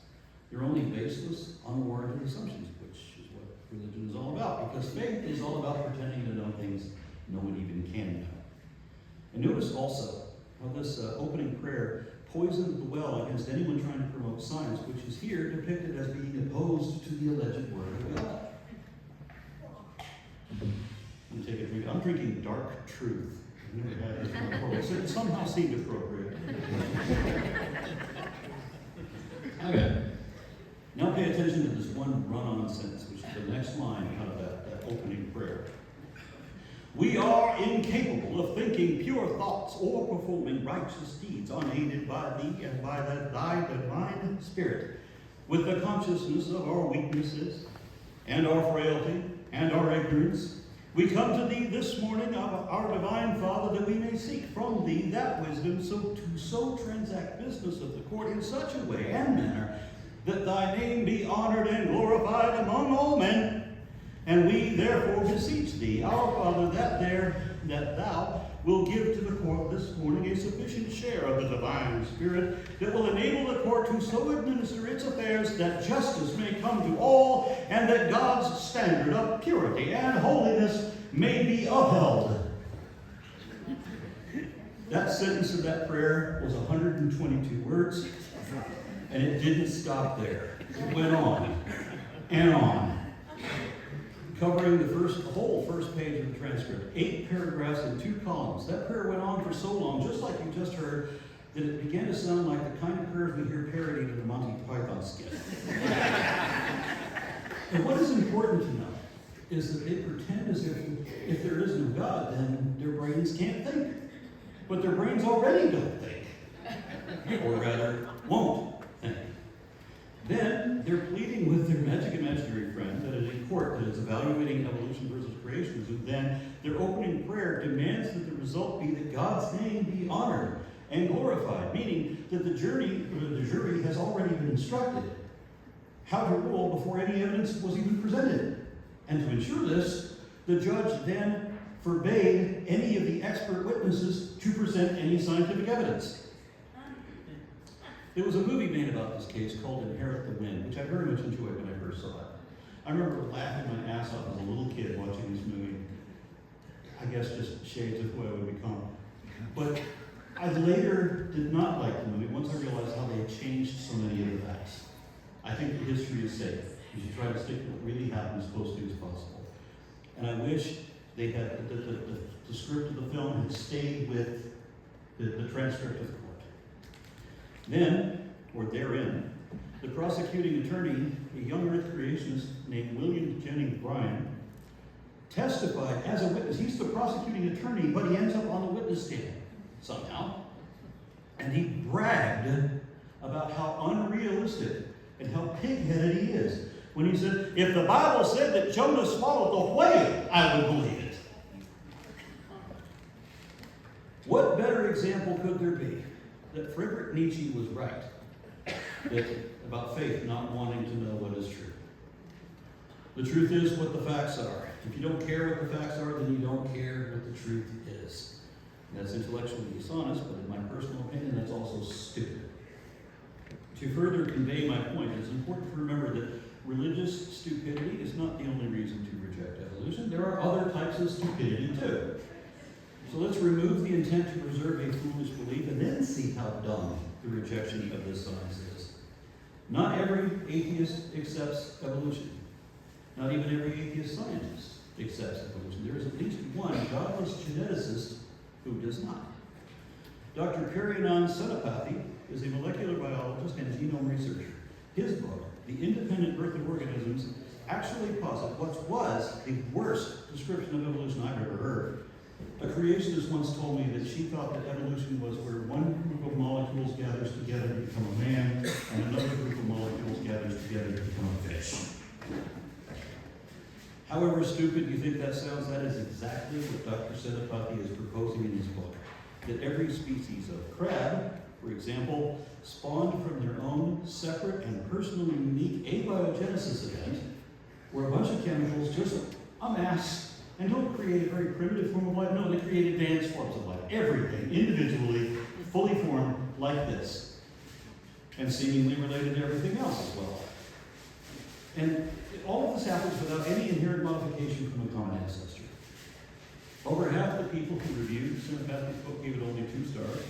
Speaker 1: They're only baseless, unwarranted assumptions, which is what religion is all about, because faith is all about pretending to know things no one even can know. And notice also how this opening prayer poisoned the well against anyone trying to promote science, which is here depicted as being opposed to the alleged word of God. Let me take a drink. I'm drinking dark truth. I've never had this one before, so it somehow seemed appropriate. Okay. Now pay attention to this one run-on sentence, which is the next line out of that opening prayer. We are incapable of thinking pure thoughts or performing righteous deeds unaided by thee and by thy divine Spirit, with the consciousness of our weaknesses and our frailty and our ignorance. We come to thee this morning, our divine Father, that we may seek from thee that wisdom so transact business of the court in such a way and manner that thy name be honored and glorified among all men. And we therefore beseech thee, our Father, that thou will give to the court this morning a sufficient share of the divine Spirit that will enable the court to so administer its affairs that justice may come to all, and that God's standard of purity and holiness may be upheld. That sentence of that prayer was 122 words, and it didn't stop there. It went on and on, covering the whole first page of the transcript, 8 paragraphs in 2 columns. That prayer went on for so long, just like you just heard, that it began to sound like the kind of prayers we hear parodied in the Monty Python skit. And what is important to know is that they pretend as if there is no God, then their brains can't think. But their brains already don't think, or rather, won't think. Then they're pleading with their magic imaginary friend that in a court that is evaluating evolution versus creationism, then their opening prayer demands that the result be that God's name be honored and glorified, meaning that the jury has already been instructed how to rule before any evidence was even presented. And to ensure this, the judge then forbade any of the expert witnesses to present any scientific evidence. There was a movie made about this case called Inherit the Wind, which I very much enjoyed when I first saw it. I remember laughing my ass off as a little kid watching this movie. I guess just shades of who I would become. But I later did not like the movie once I realized how they had changed so many of the facts. I think the history is safe. You should try to stick to what really happened as closely as possible. And I wish they had the script of the film had stayed with the transcript of the court. Then, or therein, the prosecuting attorney, a young earth creationist named William Jennings Bryan, testified as a witness. He's the prosecuting attorney, but he ends up on the witness stand somehow. And he bragged about how unrealistic and how pig-headed he is when he said, if the Bible said that Jonah swallowed the whale, I would believe it. example could there be that Friedrich Nietzsche was right about faith not wanting to know what is true? The truth is what the facts are. If you don't care what the facts are, then you don't care what the truth is. And that's intellectually dishonest, but in my personal opinion, that's also stupid. To further convey my point, it's important to remember that religious stupidity is not the only reason to reject evolution. There are other types of stupidity too. So let's remove the intent to preserve a foolish belief and then see how dumb the rejection of this science is. Not every atheist accepts evolution. Not even every atheist scientist accepts evolution. There is at least one godless geneticist who does not. Dr. Perianon Senapathy is a molecular biologist and genome researcher. His book, The Independent Birth of Organisms, actually posits what was the worst description of evolution I've ever heard. A creationist once told me that she thought that evolution was where one group of molecules gathers together to become a man, and another group of molecules gathers together to become a fish. However stupid you think that sounds, that is exactly what Dr. Senapathy is proposing in his book. That every species of crab, for example, spawned from their own separate and personally unique abiogenesis event, where a bunch of chemicals just amass and don't create a very primitive form of life. No, they create advanced forms of life. Everything, individually, fully formed like this. And seemingly related to everything else as well. And all of this happens without any inherent modification from a common ancestor. Over half the people who reviewed Senapathy's book gave it only 2 stars.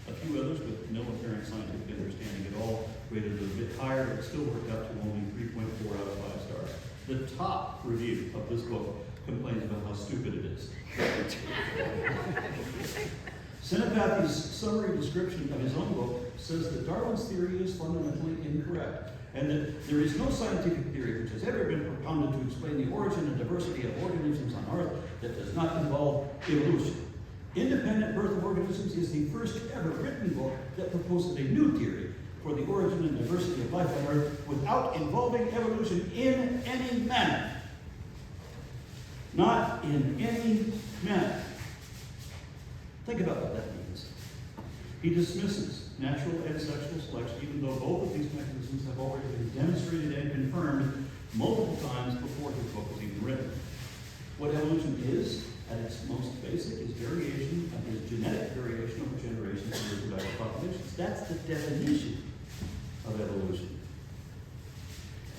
Speaker 1: A few others with no apparent scientific understanding at all rated it a bit higher, but still worked out to only 3.4 out of 5 stars. The top review of this book complains about how stupid it is. Senapathy's summary description of his own book says that Darwin's theory is fundamentally incorrect, and that there is no scientific theory which has ever been propounded to explain the origin and diversity of organisms on Earth that does not involve evolution. Independent Birth of Organisms is the first ever written book that proposes a new theory for the origin and diversity of life on Earth without involving evolution in any manner. Not in any manner. Think about what that means. He dismisses natural and sexual selection, even though both of these mechanisms have already been demonstrated and confirmed multiple times before his book was even written. What evolution is, at its most basic, is variation, is genetic variation over generations and reproductive populations. That's the definition of evolution.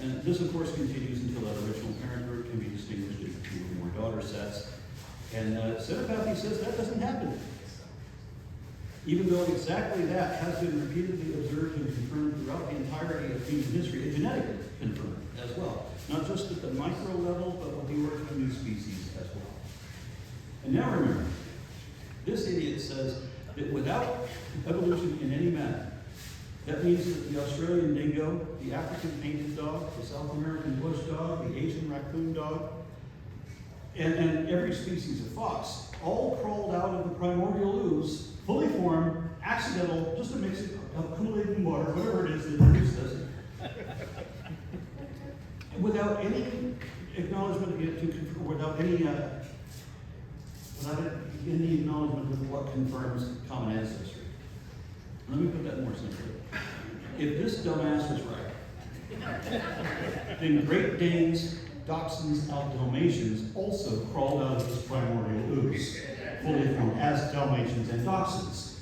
Speaker 1: And this, of course, continues until that original parent group can be distinguished into 2 or more daughter sets. And Senapathy says that doesn't happen. Even though exactly that has been repeatedly observed and confirmed throughout the entirety of human history, and genetically confirmed as well. Not just at the micro level, but with the origin of new species as well. And now remember, this idiot says that without evolution in any manner, that means that the Australian dingo, the African painted dog, the South American bush dog, the Asian raccoon dog, and every species of fox all crawled out of the primordial ooze, fully formed, accidental, just a mix of Kool-Aid and water, whatever it is that produced this, without any acknowledgement, without any acknowledgement of what confirms common ancestry. Let me put that more simply. If this dumbass is right, then Great Danes, Dachshunds, Dalmatians also crawled out of this primordial ooze, fully formed as Dalmatians and Dachshunds,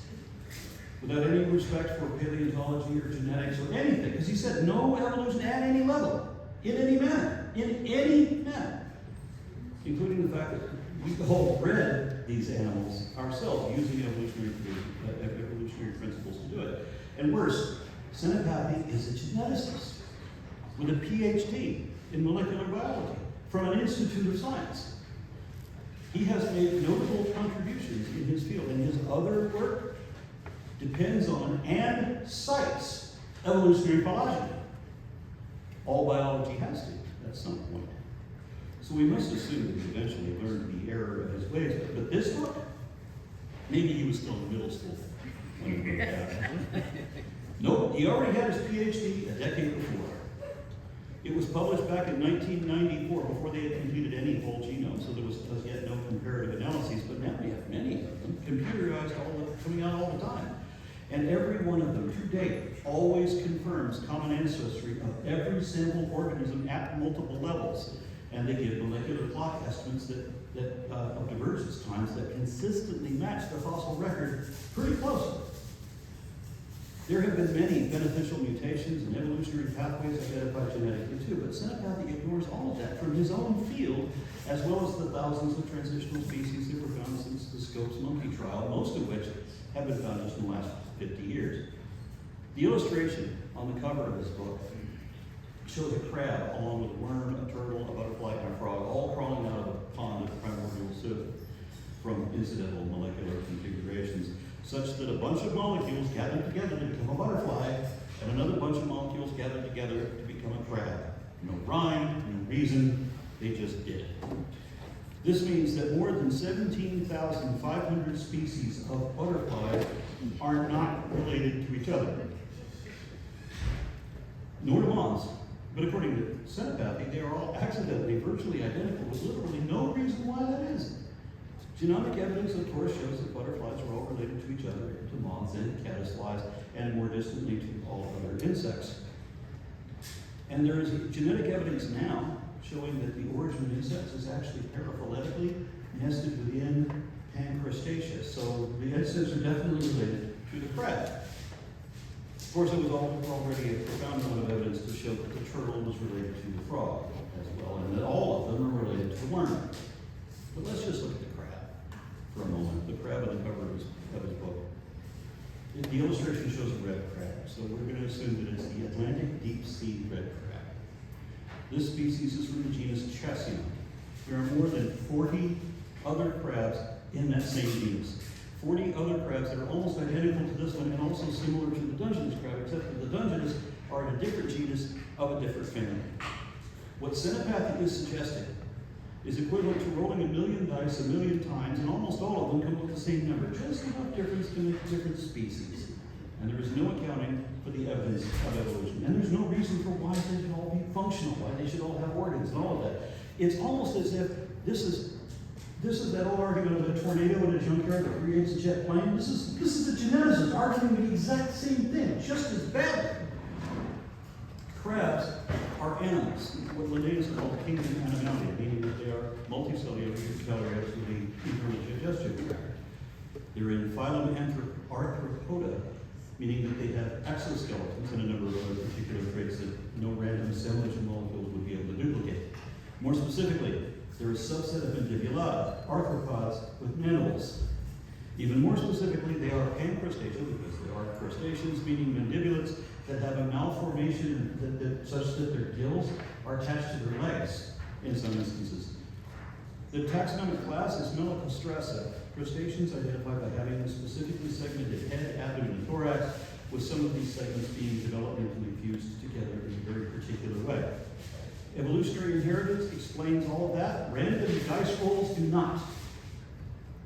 Speaker 1: without any respect for paleontology or genetics or anything, because he said no evolution at any level, in any manner, including the fact that we all bred these animals ourselves using evolutionary principles to do it. And worse, Senapathy is a geneticist with a PhD in molecular biology from an institute of science. He has made notable contributions in his field, and his other work depends on and cites evolutionary phylogeny. All biology has to, at some point. So we must assume that he eventually learned the error of his ways. But this book, maybe he was still in middle school when he wrote that. Nope, he already had his PhD a decade before. It was published back in 1994 before they had completed any whole genome, so there was as yet no comparative analyses, but now we have many of them, computerized, coming out all the time. And every one of them, to date, always confirms common ancestry of every sample organism at multiple levels. And they give molecular clock estimates of divergence times that consistently match the fossil record pretty closely. There have been many beneficial mutations and evolutionary pathways identified genetically too, but Senapathy ignores all of that from his own field, as well as the thousands of transitional species that were found since the Scopes monkey trial, most of which have been found just in the last 50 years. The illustration on the cover of this book shows a crab along with a worm, a turtle, a butterfly, and a frog, all crawling out of a pond of primordial soup from incidental molecular configurations, such that a bunch of molecules gathered together to become a butterfly, and another bunch of molecules gathered together to become a crab. No rhyme, no reason, they just did. This means that more than 17,500 species of butterflies are not related to each other, nor do moths. But according to Senapathy, they are all accidentally virtually identical with literally no reason why that is. Genomic evidence, of course, shows that butterflies are all related to each other, to moths and caddisflies, and more distantly to all other insects. And there is genetic evidence now showing that the origin of insects is actually paraphyletically nested within Pancrustacea. So the insects are definitely related to the crab. Of course, there was already a profound amount of evidence to show that the turtle was related to the frog as well, and that all of them are related to the worm. But let's just look at the crab for a moment. The crab on the cover of his book. The illustration shows a red crab, so we're going to assume that it's the Atlantic deep sea red crab. This species is from the genus Chession. There are more than 40 other crabs in that same genus. 40 other crabs that are almost identical to this one and also similar to the Dungeness crab, except that the Dungeness are in a different genus of a different family. What Senapathy is suggesting is equivalent to rolling a million dice a million times, and almost all of them come up with the same number, just enough difference to make different species. And there is no accounting for the evidence of evolution. And there's no reason for why they should all be functional, why they should all have organs and all of that. It's almost as if this is that old argument of a tornado in a junkyard that creates a jet plane. This is a geneticist arguing the exact same thing, just as badly. Crabs are animals, what Linnaeus called kingdom animalia, meaning that they are multicellular eukaryotes with the internal digestive tract. They're in phylum Arthropoda, meaning that they have exoskeletons and a number of other particular traits that no random assemblage of molecules would be able to duplicate. More specifically, they're a subset of Mandibulata, arthropods with mandibles. Even more specifically, they are pancrustacea because they are crustaceans, meaning mandibulates that have a malformation such that their gills are attached to their legs in some instances. The taxonomic class is Melicostracea, crustaceans identified by having a specifically segmented head, abdomen, and thorax, with some of these segments being developmentally fused together in a very particular way. Evolutionary inheritance explains all of that. Random dice rolls do not.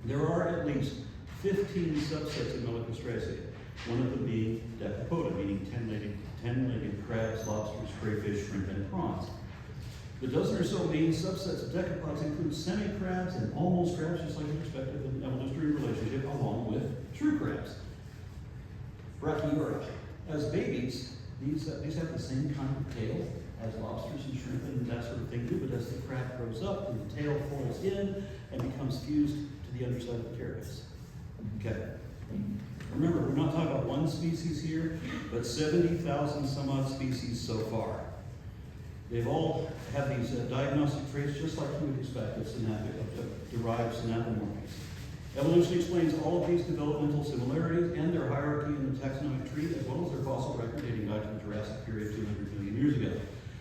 Speaker 1: There are at least 15 subsets of Melicostracea, one of them being Decapoda, meaning 10-legged crabs, lobsters, crayfish, shrimp, and prawns. The dozen or so main subsets of decapods include semi-crabs and almost crabs, just like you'd expect of an evolutionary relationship, along with true crabs. Brachyura. As babies, these have the same kind of tail as lobsters and shrimp and that sort of thing do, but as the crab grows up, the tail folds in and becomes fused to the underside of the carapace. Okay. Remember, we're not talking about one species here, but 70,000 some odd species so far. They've all have these diagnostic traits just like you would expect of derived synapomorphies. Evolution explains all of these developmental similarities and their hierarchy in the taxonomic tree, as well as their fossil record dating back to the Jurassic period 200 million years ago.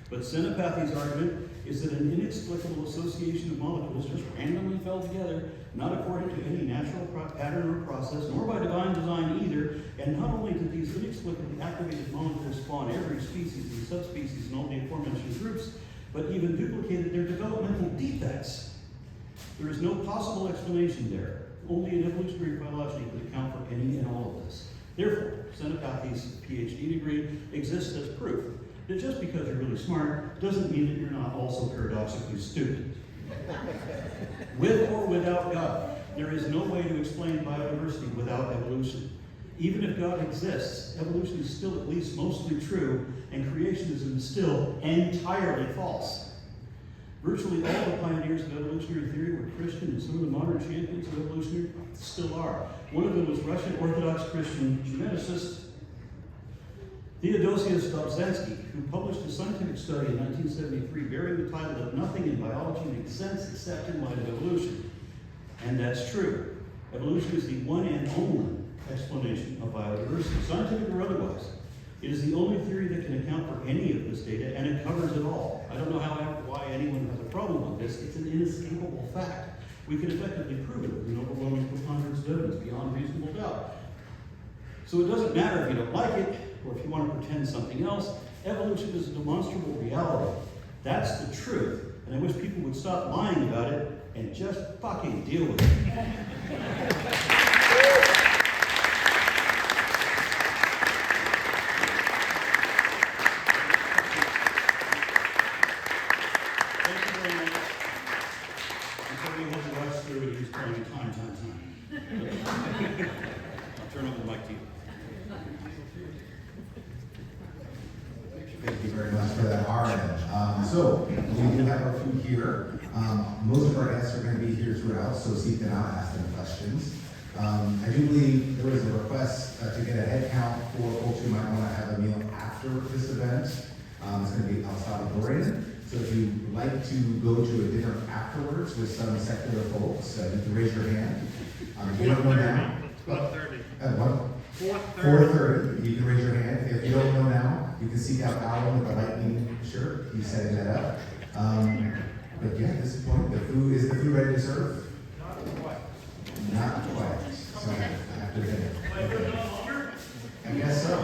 Speaker 1: But Senapathy's argument is that an inexplicable association of molecules just randomly fell together, not according to any natural pattern or process, nor by divine design either, and not only did these inexplicably activated molecules spawn every species and subspecies in all the aforementioned groups, but even duplicated their developmental defects. There is no possible explanation there. Only an evolutionary phylogeny could account for any and all of this. Therefore, Senapathy's PhD degree exists as proof that just because you're really smart doesn't mean that you're not also paradoxically stupid. With or without God, there is no way to explain biodiversity without evolution. Even if God exists, evolution is still at least mostly true, and creationism is still entirely false. Virtually all the pioneers of evolutionary theory were Christian, and some of the modern champions of evolutionary still are. One of them was Russian Orthodox Christian geneticist Theodosius Dobzhansky, who published a scientific study in 1973 bearing the title that nothing in biology makes sense except in light of evolution. And that's true. Evolution is the one and only explanation of biodiversity, scientific or otherwise. It is the only theory that can account for any of this data, and it covers it all. I don't know why anyone has a problem with this. It's an inescapable fact. We can effectively prove it with an overwhelming preponderance of evidence beyond reasonable doubt. So it doesn't matter if you don't like it, or if you want to pretend something else. Evolution is a demonstrable reality. That's the truth, and I wish people would stop lying about it and just fucking deal with it. I'll turn over the mic to you.
Speaker 2: Thank you very much for that, Aron. So, we do have our food here. Most of our guests are going to be here throughout, so seek them out, ask them questions. I do believe there was a request to get a head count for folks who might want to have a meal after this event. It's going to be El Salvadorian. So if you'd like to go to a dinner afterwards with some secular folks, you can raise your hand. If you don't know now,
Speaker 3: 12:30.
Speaker 2: At what?
Speaker 3: 4:30.
Speaker 2: 4:30. You can raise your hand. If you don't know now, you can seek out Alan with the lightning shirt. He's setting that up. But yeah, at this point, is the food ready to serve?
Speaker 3: Not quite.
Speaker 2: Not quite. So after dinner.
Speaker 3: Longer?
Speaker 2: I guess so.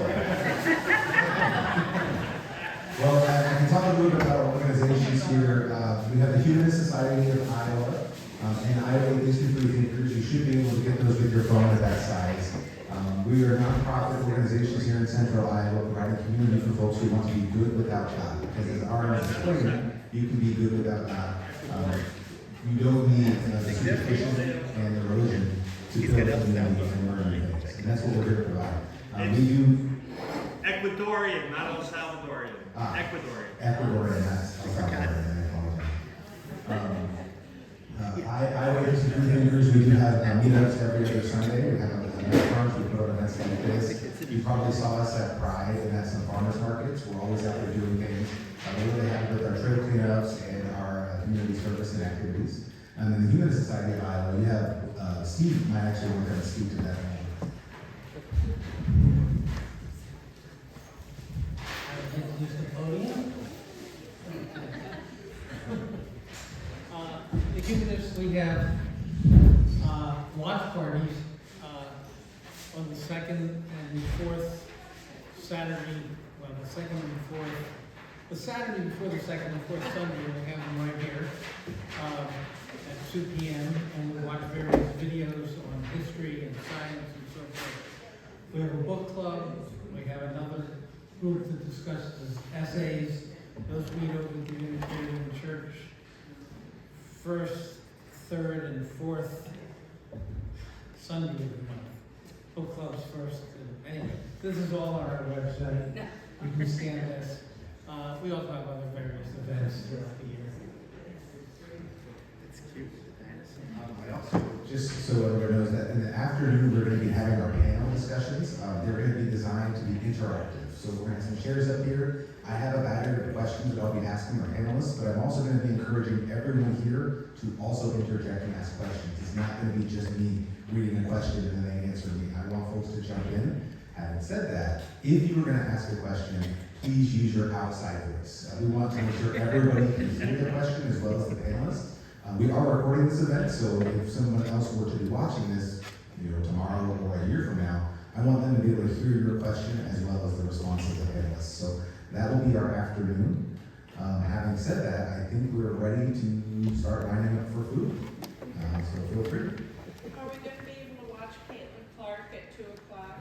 Speaker 2: Well, I can talk a little bit about our organizations here. We have the Humanist Society of Iowa, and Iowa Institute for Thinkers. You should be able to get those with your phone at that size. We are nonprofit organizations here in Central Iowa, providing community for folks who want to be good without God. Because as Aron explained, you can be good without God. You don't need the superstition and the religion to build community and learn things. And that's what we're here to provide. We do
Speaker 3: Ecuadorian, not El Salvadorian. Ecuadorian.
Speaker 2: Ecuadorian, that's El Salvadorian, I apologize. Iowa Institute for Thinkers, we do have meetups every other Sunday. We have a brunch, we put on events like this. You probably saw us at Pride and at some farmers markets. We're always out there doing things. We're really happy with our trail cleanups and our community service and activities. And in the Humanist Society of Iowa, you have Steve might actually want to speak to that.
Speaker 4: Use the podium. The Humanists, we have watch parties on the second and fourth Saturday, well, the second and fourth, the Saturday before the second and fourth Sunday, we have them right here at 2 p.m. and we watch various videos on history and science and so forth. We have a book club. We have another group that discusses essays. Those meet over at the Unitarian Church first, third, and fourth Sunday of the month. Book clubs first. Anyway, this is all on our website. You can scan this. We also have other various events throughout the year.
Speaker 3: It's cute.
Speaker 2: I also, just so everyone knows that in the afternoon, we're going to be having our panel discussions. They're going to be designed to be interactive. So we're going to have some chairs up here. I have a battery of questions that I'll be asking our panelists, but I'm also going to be encouraging everyone here to also interject and ask questions. It's not going to be just me reading a question and then they answer me. I want folks to jump in. Having said that, if you were going to ask a question, please use your outside voice. We want to make sure everybody can hear the question as well as the panelists. We are recording this event, so if someone else were to be watching this, tomorrow or a year from now, I want them to be able to hear your question as well as the response of the panelists. So that will be our afternoon. Having said that, I think we're ready to start lining up for food. So feel free.
Speaker 5: Are we going to be able to watch Caitlin Clark at 2 o'clock?